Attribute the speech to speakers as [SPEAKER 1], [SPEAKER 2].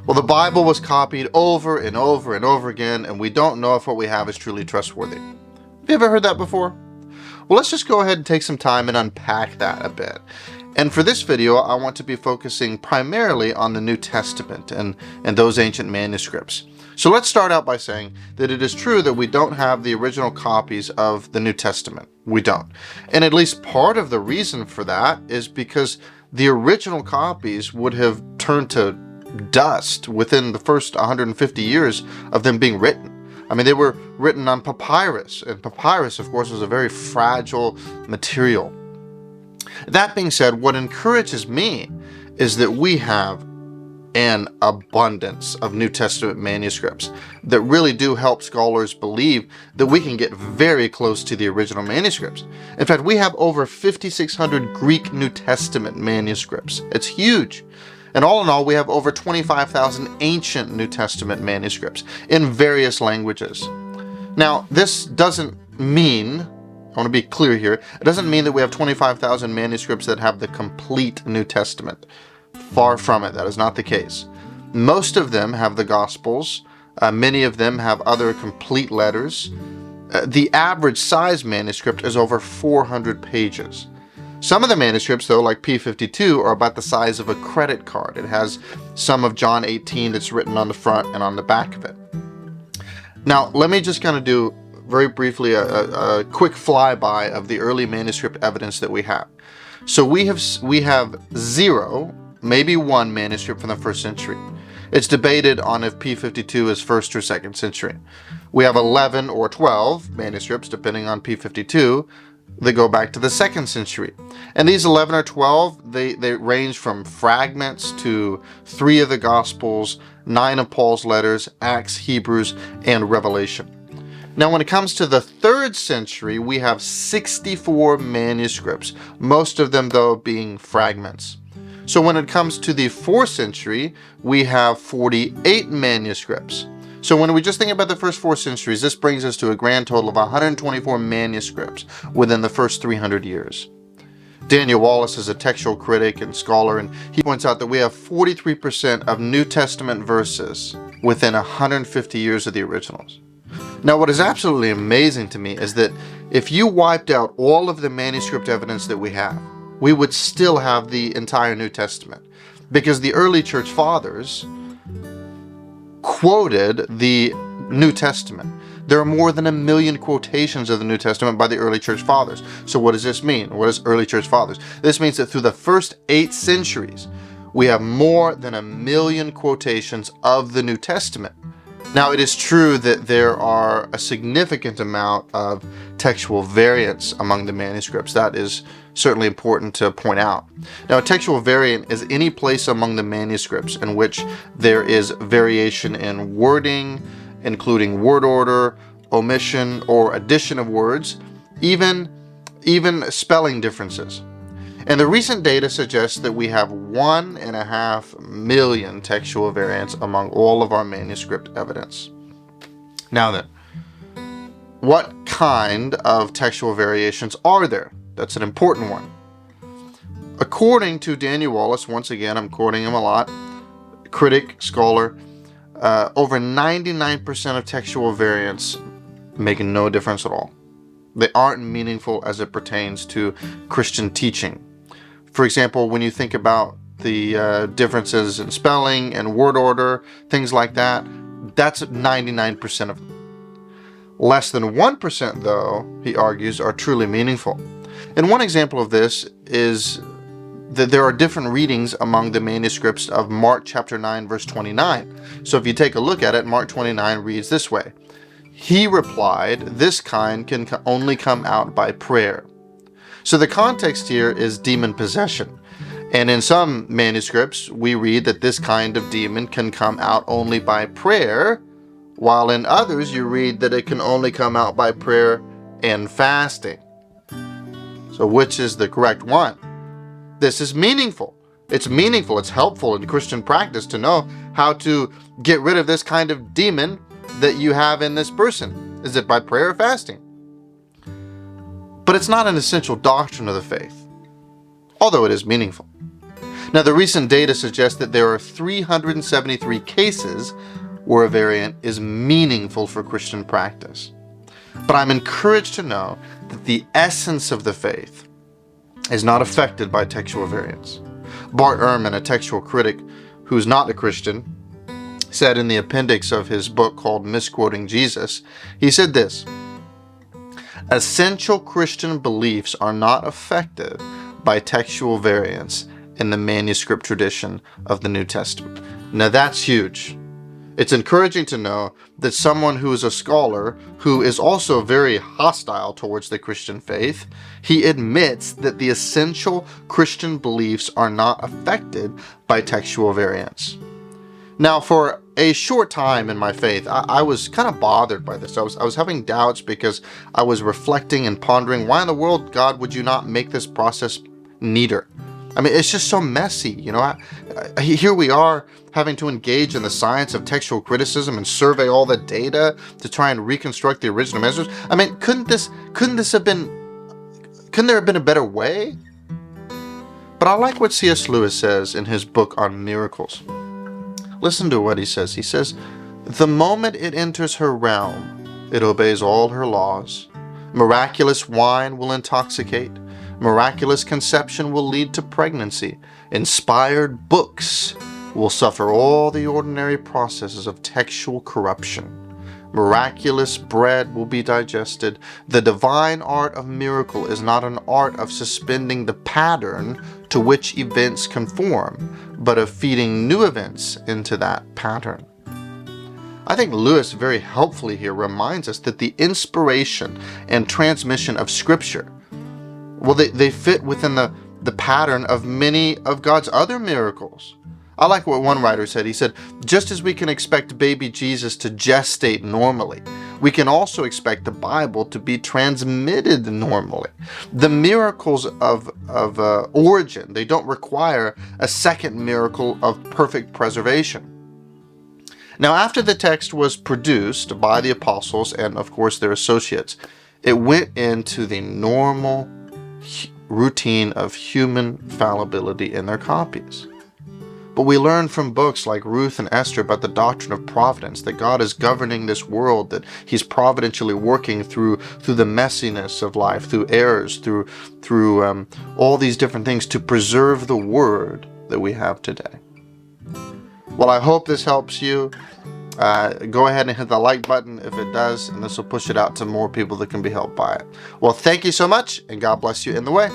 [SPEAKER 1] Well, the Bible was copied over and over and over again, and we don't know if what we have is truly trustworthy. Have you ever heard that before? Well, let's just go ahead and take some time and unpack that a bit. And for this video, I want to be focusing primarily on the New Testament and those ancient manuscripts. So let's start out by saying that it is true that we don't have the original copies of the New Testament. We don't. And at least part of the reason for that is because the original copies would have turned to dust within the first 150 years of them being written. I mean, they were written on papyrus, and papyrus, of course, was a very fragile material. That being said, what encourages me is that we have an abundance of New Testament manuscripts that really do help scholars believe that we can get very close to the original manuscripts. In fact, we have over 5,600 Greek New Testament manuscripts. It's huge. And all in all, we have over 25,000 ancient New Testament manuscripts in various languages. Now, this doesn't mean, I want to be clear here, it doesn't mean that we have 25,000 manuscripts that have the complete New Testament. Far from it, that is not the case. Most of them have the Gospels. Many of them have other complete letters. The average size manuscript is over 400 pages. Some of the manuscripts, though, like P52, are about the size of a credit card. It has some of John 18 that's written on the front and on the back of it. Now, let me just kind of do very briefly a quick flyby of the early manuscript evidence that we have. So we have 0, maybe 1 manuscript from the 1st century. It's debated on if P52 is 1st or 2nd century. We have 11 or 12 manuscripts, depending on P52, that go back to the 2nd century. And these 11 or 12, they range from fragments to 3 of the Gospels, 9 of Paul's letters, Acts, Hebrews, and Revelation. Now, when it comes to the 3rd century, we have 64 manuscripts, most of them, though, being fragments. So when it comes to the 4th century, we have 48 manuscripts. So when we just think about the first 4 centuries, this brings us to a grand total of 124 manuscripts within the first 300 years. Daniel Wallace is a textual critic and scholar, and he points out that we have 43% of New Testament verses within 150 years of the originals. Now, what is absolutely amazing to me is that if you wiped out all of the manuscript evidence that we have, we would still have the entire New Testament, because the early church fathers quoted the New Testament. There are more than 1 million quotations of the New Testament by the early church fathers. So what does this mean? What is early church fathers? This means that through the first 8 centuries, we have more than 1 million quotations of the New Testament. Now, it is true that there are a significant amount of textual variance among the manuscripts. That is certainly important to point out. Now, a textual variant is any place among the manuscripts in which there is variation in wording, including word order, omission, or addition of words, even spelling differences. And the recent data suggests that we have 1.5 million textual variants among all of our manuscript evidence. Now then, what kind of textual variations are there? That's an important one. According to Daniel Wallace, once again, I'm quoting him a lot, critic, scholar, over 99% of textual variants make no difference at all. They aren't meaningful as it pertains to Christian teaching. For example, when you think about the differences in spelling and word order, things like that, that's 99% of them. Less than 1%, though, he argues, are truly meaningful. And one example of this is that there are different readings among the manuscripts of Mark chapter 9, verse 29. So if you take a look at it, Mark 29 reads this way: "He replied, 'This kind can only come out by prayer.'" So the context here is demon possession. And in some manuscripts, we read that this kind of demon can come out only by prayer, while in others you read that it can only come out by prayer and fasting. So which is the correct one? This is meaningful. It's meaningful. It's helpful in Christian practice to know how to get rid of this kind of demon that you have in this person. Is it by prayer or fasting? But it's not an essential doctrine of the faith, although it is meaningful. Now, the recent data suggests that there are 373 cases where a variant is meaningful for Christian practice. But I'm encouraged to know that the essence of the faith is not affected by textual variants. Bart Ehrman, a textual critic who's not a Christian, said in the appendix of his book called Misquoting Jesus, he said this: essential Christian beliefs are not affected by textual variants in the manuscript tradition of the New Testament. Now that's huge. It's encouraging to know that someone who is a scholar, who is also very hostile towards the Christian faith, he admits that the essential Christian beliefs are not affected by textual variants. Now, for a short time in my faith, I was kind of bothered by this. I was having doubts because I was reflecting and pondering, why in the world, God, would you not make this process neater? I mean, it's just so messy, you know. Here we are having to engage in the science of textual criticism and survey all the data to try and reconstruct the original manuscripts. I mean, couldn't there have been a better way? But I like what C.S. Lewis says in his book on miracles. Listen to what he says. He says, the moment it enters her realm, it obeys all her laws. Miraculous wine will intoxicate. Miraculous conception will lead to pregnancy. Inspired books will suffer all the ordinary processes of textual corruption. Miraculous bread will be digested. The divine art of miracle is not an art of suspending the pattern to which events conform, but of feeding new events into that pattern. I think Lewis very helpfully here reminds us that the inspiration and transmission of Scripture, well, they fit within the pattern of many of God's other miracles. I like what one writer said. He said, just as we can expect baby Jesus to gestate normally, we can also expect the Bible to be transmitted normally. The miracles of origin, they don't require a second miracle of perfect preservation. Now, after the text was produced by the apostles and, of course, their associates, it went into the normal routine of human fallibility in their copies. But we learn from books like Ruth and Esther about the doctrine of providence, that God is governing this world, that He's providentially working through the messiness of life, through errors, through all these different things to preserve the word that we have today. Well, I hope this helps you. Go ahead and hit the like button if it does, and this will push it out to more people that can be helped by it. Well, thank you so much, and God bless you in the way.